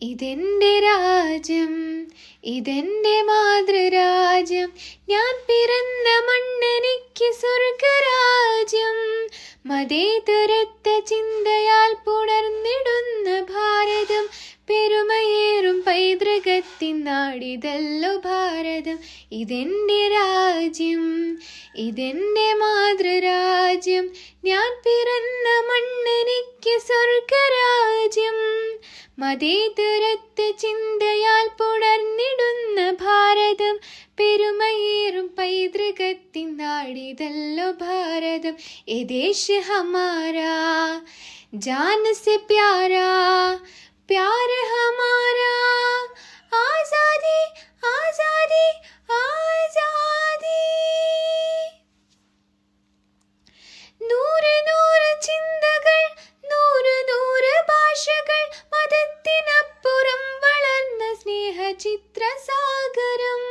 ഇതെന്റെ രാജ്യം, ഇതെന്റെ മാതൃരാജ്യം, ഞാൻ പിറന്ന മണ്ണെനിക്ക് സ്വർഗരാജ്യം. മതേതരത്വ ചിന്തയാൽ പുണർന്നിടുന്ന ഭാരതം, പെരുമയേറും പൈതൃകത്തിൻ നാടിതല്ലോ ഭാരതം. ഇതെന്റെ രാജ്യം, ഇതെന്റെ മാതൃരാജ്യം, ഞാൻ പിറന്ന മണ്ണെനിക്ക് സ്വർഗരാജ്യം. മതേതരത്വ ചിന്തയാൽ പുണർന്നിടുന്ന ഭാരതം, പെരുമയേറും പൈതൃകത്തിൻ നാടിതല്ലോ ഭാരതം. ഏ ദേശ് ഹമാരാ, ജാൻ സെ പ്യാരാ, प्यार हमारा, आजादी आजादी आजादी. നൂറ് നൂറ് ചിന്തകൾ, നൂറ് നൂറ് ഭാഷകൾ, മതത്തിനപ്പുറം വളർന്ന സ്നേഹചിത്രസാഗരം.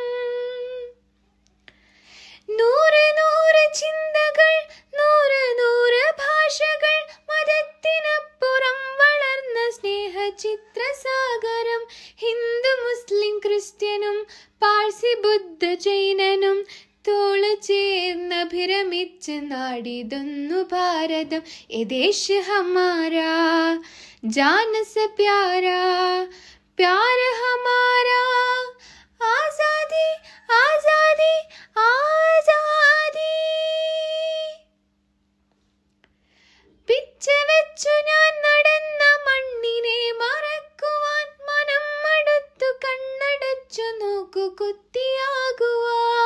നൂറ് നൂറ് ചിന്തകൾ, നൂറ് നൂറ് ഭാഷകൾ, മതത്തിനപ്പുറം വളർന്ന സ്നേഹചിത്രസാഗരം. ഹിന്ദു മുസ്ലിം ക്രിസ്ത്യനും പാഴ്സി ബുദ്ധ ജൈനനും തോള് ചേർന്നഭിരമിച്ച് നാടിതൊന്നു ഭാരതം. ഏ ദേശ് ഹമാരാ, ജാൻ സെ പ്യാരാ, പ്യാർ ഹമാരാ, ആസാദി ആസാദി ആസാദി. പിച്ച വെച്ചു ഞാൻ നടന്ന മണ്ണിനെ മറക്കുവാൻ, മനം മടുത്തു കണ്ണടച്ചു നോക്കു കുത്തിയാകുവാൻ.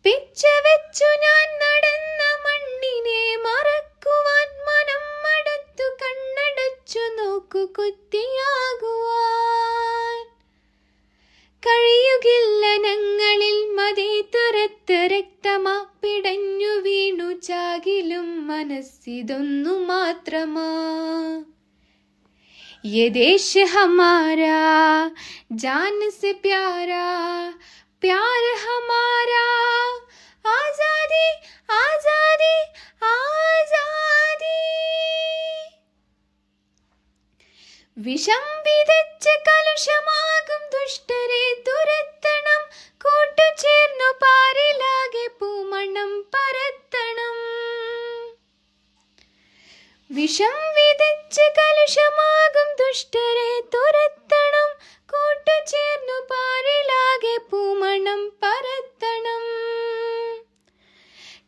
പിച്ച വെച്ചു ഞാൻ നടന്ന മണ്ണിനെ മറക്കുവാൻ, മനം മടുത്തു കണ്ണടച്ചു നോക്കു കുത്തിയാകുവാൻ. കഴിയുകില്ല ഞങ്ങളിൽ മതേതരത്വ രക്തമാ, പിടഞ്ഞു വീണു ചാകിലും മനസ്സിതൊന്നു മാത്രമാ. യേ ദേശ് ഹമാരാ, ജാൻ സെ പ്യാരാ, പ്യാർ ഹമാരാ, ആസാദി ആസാദി ആസാദി. വിഷം വിതച്ച് കലുഷമാകും ദുഷ്ടരെ തുരത്തണം, കൂട്ടുചേർന്നു പാരിലാകെ പൂമണം പരത്തണം. വിഷം വിതച്ച് കലുഷമാകും ദുഷ്ടരെ തുരത്തണം, കൂട്ടുചേർന്നു പാരിലാകെ പൂമണം പരത്തണം.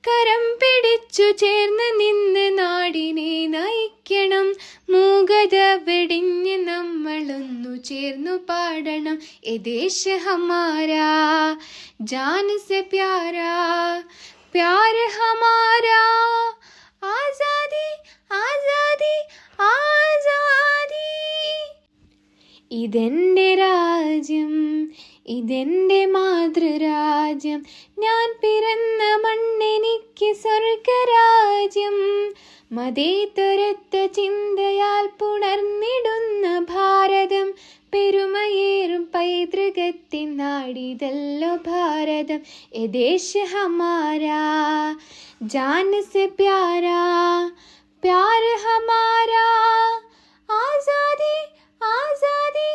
കരം പിടിച്ചു ചേർന്ന് നിന്ന് നാടിനെ നയിക്കണം, മൂകത വെടിഞ്ഞ് നമ്മളൊന്നു ചേർന്നു പാടണം. ഏ ദേശ് ഹമാരാ, ജാൻ സെ പ്യാരാ, പ്യാർ ഹമാരാ, ആസാദി ആസാദി ആസാദി. ഇതെന്റെ രാജ്യം, ഇതെന്റെ മാതൃരാജ്യം, ഞാൻ പിറന്ന മണ്ണെനിക്ക് സ്വർഗരാജ്യം. മതേതരത്വ ചിന്തയാൽ പുണർന്നിടുന്ന ഭാരതം, പെരുമയേറും പൈതൃകത്തിൻ നാടിതല്ലോ ഭാരതം. ഏ ദേശ് ഹമാരാ, ജാൻ സെ പ്യാരാ, പ്യാർ ഹമാരാ, ആസാദി ആസാദി